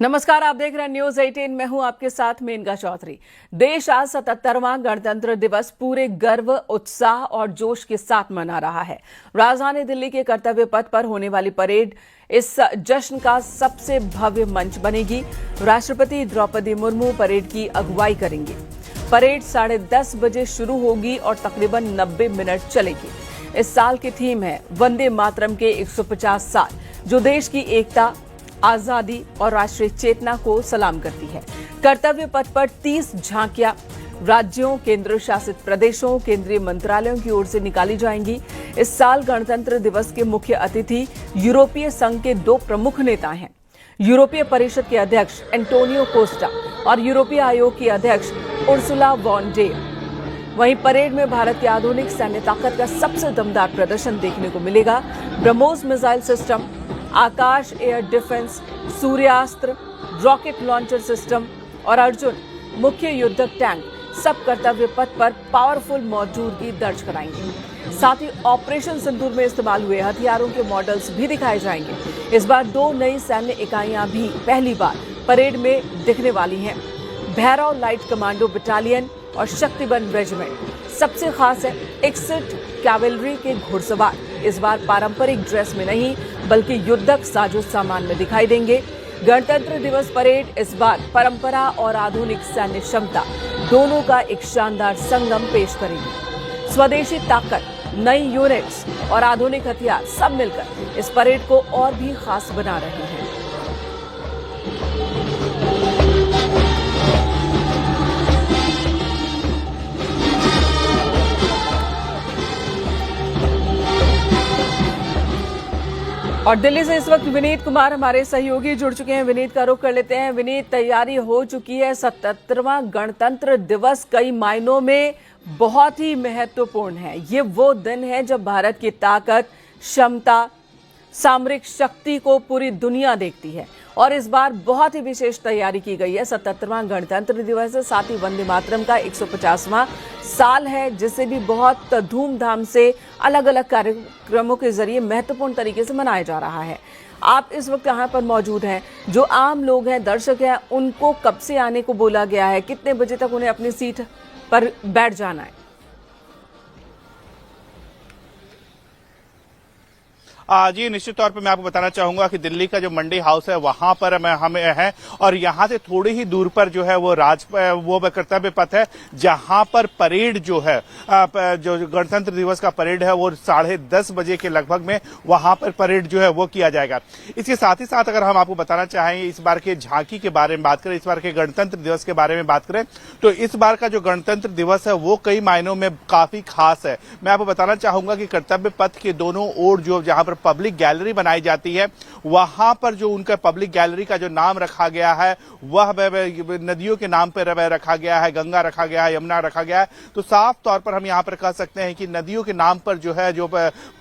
नमस्कार, आप देख रहे हैं न्यूज 18। मैं हूं आपके साथ मेनका चौधरी। देश आज 77वां गणतंत्र दिवस पूरे गर्व, उत्साह और जोश के साथ मना रहा है। राजधानी दिल्ली के कर्तव्य पथ पर होने वाली परेड इस जश्न का सबसे भव्य मंच बनेगी। राष्ट्रपति द्रौपदी मुर्मू परेड की अगुवाई करेंगी। परेड 10:30 बजे शुरू होगी और तकरीबन 90 मिनट चलेगी। इस साल की थीम है वंदे मातरम के 150 साल, जो देश की एकता, आजादी और राष्ट्रीय चेतना को सलाम करती है। कर्तव्य पथ पर 30 झांकियां राज्यों, केंद्र शासित प्रदेशों, केंद्रीय मंत्रालयों की ओर से निकाली जाएंगी। इस साल गणतंत्र दिवस के मुख्य अतिथि यूरोपीय संघ के 2 प्रमुख नेता हैं। यूरोपीय परिषद के अध्यक्ष एंटोनियो कोस्टा और यूरोपीय आयोग की अध्यक्ष उर्सुला वॉन डेर। वहीं परेड में भारत की आधुनिक सैन्य ताकत का सबसे दमदार प्रदर्शन देखने को मिलेगा। BrahMos missile system, Akash air defence, Suryastra, rocket launcher system और अर्जुन मुख्य युद्धक टैंक सब कर्तव्य पथ पर पावरफुल मौजूदगी दर्ज कराएंगे। साथ ही ऑपरेशन सिंदूर में इस्तेमाल हुए हथियारों के मॉडल्स भी दिखाए जाएंगे। इस बार 2 नई सैन्य इकाइयां भी पहली बार परेड में दिखने वाली हैं। भैरव लाइट कमांडो बटालियन और शक्तिबल रेजिमेंट। सबसे खास है 61 कैवेलरी के घुड़सवार इस बार पारंपरिक ड्रेस में नहीं बल्कि युद्धक साजो सामान में दिखाई देंगे। गणतंत्र दिवस परेड इस बार परंपरा और आधुनिक सैन्य क्षमता दोनों का एक शानदार संगम पेश करेगी। स्वदेशी ताकत, नई यूनिट्स और आधुनिक हथियार सब मिलकर इस परेड को और भी खास बना रहे हैं। और दिल्ली से इस वक्त विनीत कुमार हमारे सहयोगी जुड़ चुके हैं। विनीत का रुख कर लेते हैं। विनीत, तैयारी हो चुकी है। 77वां गणतंत्र दिवस कई मायनों में बहुत ही महत्वपूर्ण है। ये वो दिन है जब भारत की ताकत, क्षमता, सामरिक शक्ति को पूरी दुनिया देखती है और इस बार बहुत ही विशेष तैयारी की गई है। 77वां गणतंत्र दिवस है, साथ ही वंदे मातरम का 150वां साल है, जिसे भी बहुत धूमधाम से अलग अलग कार्यक्रमों के जरिए महत्वपूर्ण तरीके से मनाया जा रहा है। आप इस वक्त यहाँ पर मौजूद हैं। जो आम लोग हैं, दर्शक हैं, उनको कब से आने को बोला गया है? कितने बजे तक उन्हें अपनी सीट पर बैठ जाना है? जी, निश्चित तौर पे मैं आपको बताना चाहूंगा कि दिल्ली का जो मंडी हाउस है वहां पर हमें है और यहां से थोड़ी ही दूर पर जो है वो कर्तव्य पथ है, जहां पर परेड जो है जो गणतंत्र दिवस का परेड है वो 10:30 बजे के लगभग में वहां पर परेड जो है वो किया जाएगा। इसके साथ ही साथ अगर हम आपको बताना चाहेंगे इस बार के झांकी के बारे में बात करें, इस बार के गणतंत्र दिवस के बारे में बात करें, तो इस बार का जो गणतंत्र दिवस है वो कई मायनों में काफी खास है। मैं आपको बताना चाहूंगा कि कर्तव्य पथ के दोनों ओर जो जहां पर पब्लिक गैलरी बनाई जाती है, वहां पर जो उनका पब्लिक गैलरी का जो नाम रखा गया है वह नदियों के नाम पर रखा गया है। गंगा रखा गया है, यमुना रखा गया है। तो साफ तौर पर हम यहां पर कह सकते हैं कि नदियों के नाम पर जो है जो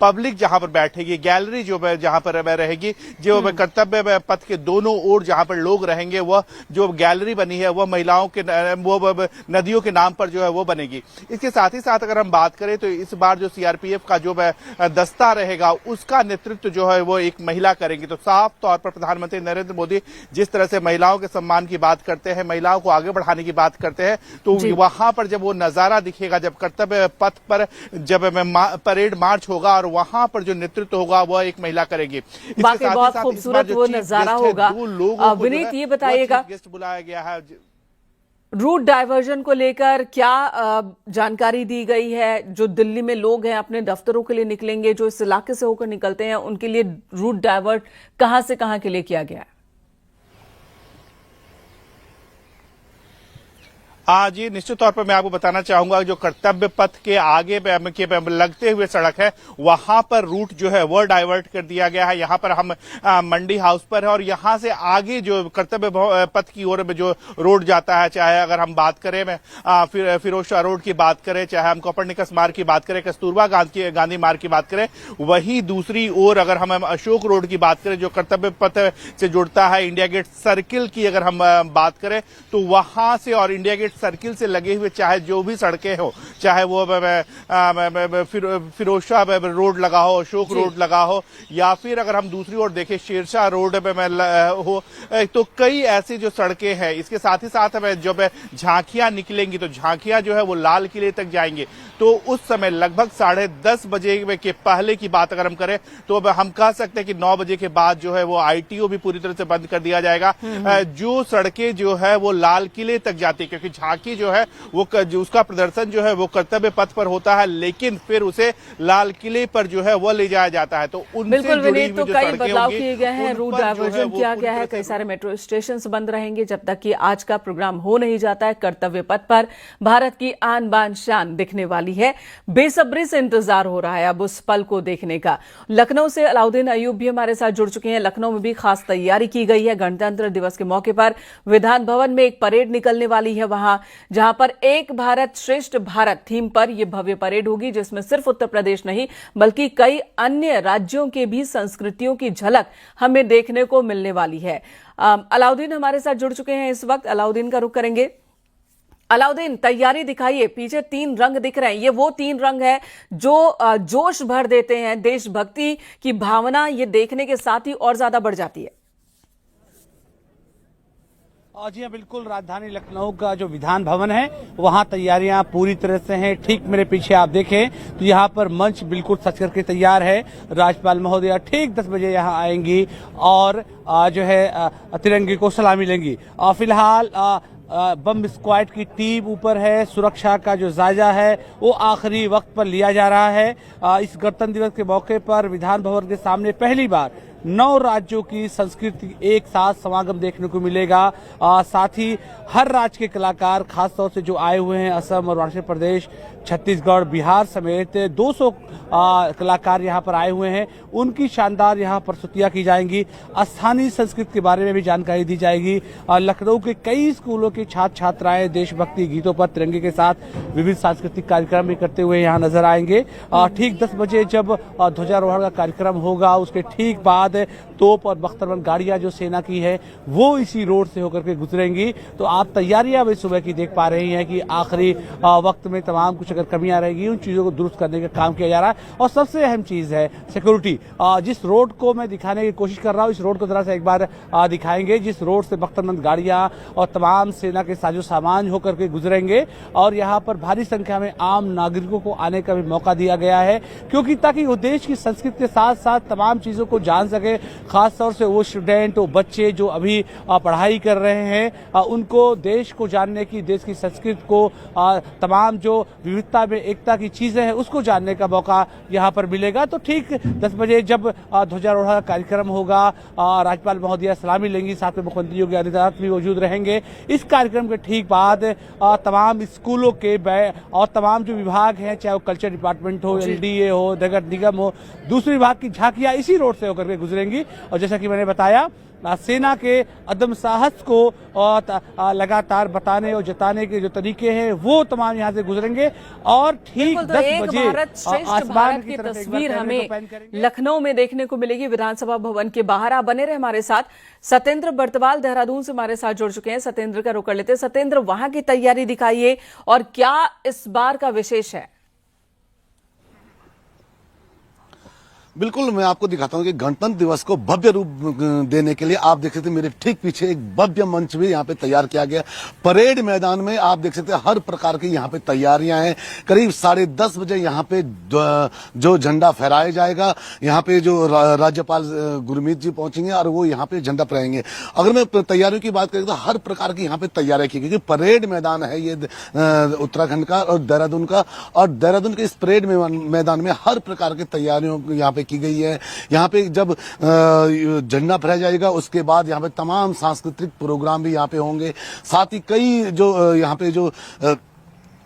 पब्लिक जहां पर बैठेगी, गैलरी जो जहां पर रहेगी, जो कर्तव्य पथ के दोनों ओर जहां पर लोग रहेंगे, वह जो गैलरी बनी है वह महिलाओं के वो नदियों के नाम पर जो है वो बनेगी। इसके साथ ही साथ अगर हम बात करें तो इस बार जो सीआरपीएफ का जो दस्ता रहेगा उसका नेतृत्व जो है वो एक महिला करेंगी। तो साफ तौर पर प्रधानमंत्री नरेंद्र मोदी जिस तरह से महिलाओं के सम्मान की बात करते हैं, महिलाओं को आगे बढ़ाने की बात करते हैं, तो वहां पर जब वो नजारा दिखेगा, जब कर्तव्य पथ पर जब परेड मार्च होगा और वहां पर जो नेतृत्व होगा वह एक महिला करेगी। बाकी बहुत खूबसूरत वो नजारा होगा। विनीत, ये बताइएगा, गेस्ट बुलाया गया है, रूट डाइवर्जन को लेकर क्या जानकारी दी गई है? जो दिल्ली में लोग हैं अपने दफ्तरों के लिए निकलेंगे, जो इस इलाके से होकर निकलते हैं, उनके लिए रूट डाइवर्ट कहां से कहां के लिए किया गया है? जी, निश्चित तौर पर मैं आपको बताना चाहूंगा जो कर्तव्य पथ के आगे लगते हुए सड़क है वहां पर रूट जो है वो डाइवर्ट कर दिया गया है। यहाँ पर हम मंडी हाउस पर है और यहाँ से आगे जो कर्तव्य पथ की ओर जो रोड जाता है, चाहे अगर हम बात करें फिरोज शाह रोड की बात करें, चाहे हम कोपरनिकस मार्ग की बात करें, कस्तूरबा गांधी मार्ग की बात करें, वहीं दूसरी ओर अगर हम अशोक रोड की बात करें जो कर्तव्य पथ से जुड़ता है, इंडिया गेट सर्किल की अगर हम बात करें तो वहां से और इंडिया गेट सर्किल से लगे हुए चाहे जो भी सड़कें हो, चाहे वो फिरोजशाह रोड लगा हो, अशोक रोड लगा हो, या फिर अगर हम दूसरी ओर देखें शेरशाह रोड हो, तो कई ऐसी जो सड़कें हैं। इसके साथ ही साथ जब झांकियां निकलेंगी तो झांकियां जो है वो लाल किले तक जाएंगे। तो उस समय लगभग 10:30 बजे के पहले की बात अगर हम करें तो अब हम कह सकते हैं कि 9 बजे के बाद जो है वो आईटीओ भी पूरी तरह से बंद कर दिया जाएगा। जो सड़कें जो है वो लाल किले तक जाती है, क्योंकि झांकी जो है वो उसका प्रदर्शन जो है वो कर्तव्य पथ पर होता है, लेकिन फिर उसे लाल किले पर जो है वो ले जाया जाता है। तो उनसे जुड़ी हुई तो जो कई सड़कें बदलाव होंगी, किए गए हैं, उन रूट पर जो है डायवर्जन वो किया पूरी गया है, तरह कई से सारे मेट्रो स्टेशन बंद रहेंगे जब तक कि आज का प्रोग्राम हो नहीं जाता है। कर्तव्य पथ पर भारत की आन बान शान दिखने वाली है। बेसब्री से इंतजार हो रहा है अब उस पल को देखने का। लखनऊ से अलाउद्दीन अयूब भी हमारे साथ जुड़ चुके हैं। लखनऊ में भी खास तैयारी की गई है। गणतंत्र दिवस के मौके पर विधान भवन में एक परेड निकलने वाली है, वहां जहां पर एक भारत श्रेष्ठ भारत थीम पर यह भव्य परेड होगी, जिसमें सिर्फ उत्तर प्रदेश नहीं बल्कि कई अन्य राज्यों के भी संस्कृतियों की झलक हमें देखने को मिलने वाली है। अलाउद्दीन हमारे साथ जुड़ चुके हैं इस वक्त, अलाउद्दीन का रुख करेंगे। अलाउद्दीन, तैयारी दिखाइए। पीछे 3 रंग दिख रहे हैं, ये वो 3 रंग है जो जोश भर देते हैं। देशभक्ति की भावना ये देखने के साथ ही और ज्यादा बढ़ जाती है। जी हाँ, बिल्कुल। राजधानी लखनऊ का जो विधान भवन है वहाँ तैयारियां पूरी तरह से हैं। ठीक मेरे पीछे आप देखें तो यहाँ पर मंच बिल्कुल सज करके तैयार है। राज्यपाल महोदया ठीक 10 बजे यहाँ आएंगी और जो है तिरंगे को सलामी लेंगी। फिलहाल बम स्क्वाड की टीम ऊपर है। सुरक्षा का जो जायजा है वो आखिरी वक्त पर लिया जा रहा है। इस गणतंत्र दिवस के मौके पर विधान भवन के सामने पहली बार 9 राज्यों की संस्कृति एक साथ समागम देखने को मिलेगा। साथ ही हर राज्य के कलाकार, खासतौर से जो आए हुए हैं असम और अरुणाचल प्रदेश, छत्तीसगढ़, बिहार समेत 200 कलाकार यहाँ पर आए हुए हैं। उनकी शानदार यहाँ प्रस्तुतियाँ की जाएंगी। स्थानीय संस्कृति के बारे में भी जानकारी दी जाएगी। लखनऊ के कई स्कूलों के छात्र छात्राएं देशभक्ति गीतों पर तिरंगे के साथ विविध सांस्कृतिक कार्यक्रम भी करते हुए यहाँ नजर आएंगे। ठीक 10 बजे जब ध्वजारोहण का कार्यक्रम होगा उसके ठीक बाद तोप और बख्तरबंद गाड़ियां जो सेना की है वो इसी रोड से होकर के गुजरेंगी। तो आप तैयारियां भी सुबह की देख पा रही हैं कि आखिरी वक्त में तमाम कुछ अगर कमियां रहेगी उन चीजों को दुरुस्त करने का काम किया जा रहा है। और सबसे अहम चीज है सिक्योरिटी। जिस रोड को मैं दिखाने की कोशिश कर रहा हूँ, इस रोड को जरा से एक बार दिखाएंगे, जिस रोड से बख्तरबंद गाड़ियां और तमाम सेना के साजो सामान होकर के गुजरेंगे। और यहाँ पर भारी संख्या में आम नागरिकों को आने का भी मौका दिया गया है, क्योंकि ताकि वो देश की संस्कृति के साथ साथ तमाम चीजों को जान सके। खासतौर से वो स्टूडेंट, वो बच्चे जो अभी पढ़ाई कर रहे हैं, उनको देश को जानने की, देश की संस्कृति को, तमाम जो विविधता में एकता की चीजें हैं उसको जानने का मौका यहाँ पर मिलेगा। तो ठीक 10 बजे जब ध्वजारोहण का कार्यक्रम होगा, राज्यपाल महोदया सलामी लेंगी, साथ में मुख्यमंत्री योगी आदित्यनाथ भी मौजूद रहेंगे। इस कार्यक्रम के ठीक बाद तमाम स्कूलों के और तमाम जो विभाग हैं, चाहे वो कल्चर डिपार्टमेंट हो, LDA हो, नगर निगम हो, दूसरे विभाग की झांकियां इसी रोड से होकर के गुजरेंगी। और जैसा कि मैंने बताया, सेना के अदम साहस को लगातार बताने और जताने के जो तरीके हैं वो तमाम यहाँ से गुजरेंगे। और ठीक 10 बजे आसमान की तस्वीर हमें लखनऊ में देखने को मिलेगी। विधानसभा भवन के बाहर आप बने रहे हमारे साथ। सत्येंद्र बर्तवाल देहरादून से हमारे साथ जुड़ चुके हैं। सत्येंद्र का रुख कर लेते हैं। सत्येंद्र, वहां की तैयारी दिखाइए और क्या इस बार का विशेष है? बिल्कुल, मैं आपको दिखाता हूं कि गणतंत्र दिवस को भव्य रूप देने के लिए आप देख सकते हैं मेरे ठीक पीछे एक भव्य मंच भी यहाँ पे तैयार किया गया। परेड मैदान में आप देख सकते हैं हर प्रकार की यहाँ पे तैयारियां हैं। करीब 10:30 बजे यहाँ पे जो झंडा फहराया जाएगा, यहाँ पे जो राज्यपाल गुरमीत जी पहुंचेंगे और वो यहाँ पे झंडा फहराएंगे। अगर मैं तैयारियों की बात करें तो हर प्रकार की यहाँ पे तैयारियां की गई। परेड मैदान है ये उत्तराखंड का और देहरादून का, और देहरादून के इस परेड मैदान में हर प्रकार की तैयारियों यहाँ पे की गई है। यहाँ पे जब झंडा फहराया जाएगा उसके बाद यहाँ पे तमाम सांस्कृतिक प्रोग्राम भी यहाँ पे होंगे। साथ ही कई जो यहाँ पे जो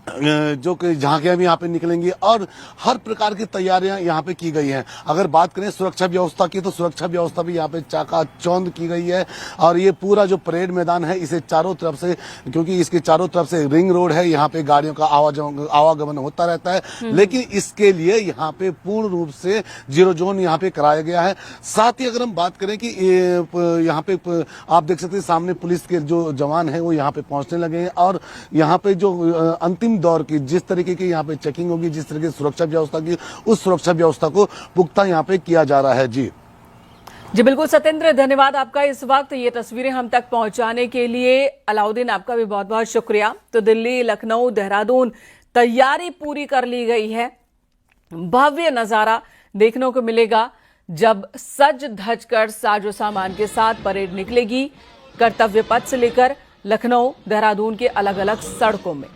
जो कि झांकियां भी यहाँ पे निकलेंगी और हर प्रकार की तैयारियां यहाँ पे की गई हैं। अगर बात करें सुरक्षा व्यवस्था की, तो सुरक्षा व्यवस्था भी यहाँ पे चाकाचौंध की गई है। और ये पूरा जो परेड मैदान है, इसे चारों तरफ से, क्योंकि इसके चारों तरफ से रिंग रोड है, यहाँ पे गाड़ियों का आवागमन होता रहता है, लेकिन इसके लिए यहाँ पे पूर्ण रूप से जीरो जोन यहाँ पे कराया गया है। साथ ही अगर हम बात करें कि यहाँ पे आप देख सकते हैं सामने पुलिस के जो जवान है वो यहाँ पे पहुंचने लगे हैं और यहाँ पे जो अंतिम दौर की जिस तरीके की यहाँ पे चेकिंग होगी, जिस तरीके की सुरक्षा व्यवस्था की, उस सुरक्षा व्यवस्था को पुख्ता यहाँ पे किया जा रहा है। जी बिल्कुल सत्येंद्र, धन्यवाद आपका इस वक्त ये तस्वीरें हम तक पहुंचाने के लिए। अलाउद्दीन, आपका भी बहुत बहुत शुक्रिया। तो दिल्ली, लखनऊ, देहरादून तैयारी पूरी कर ली गई है। भव्य नजारा देखने को मिलेगा जब सज धज कर साजो सामान के साथ परेड निकलेगी कर्तव्य पथ से लेकर लखनऊ, देहरादून के अलग अलग सड़कों में।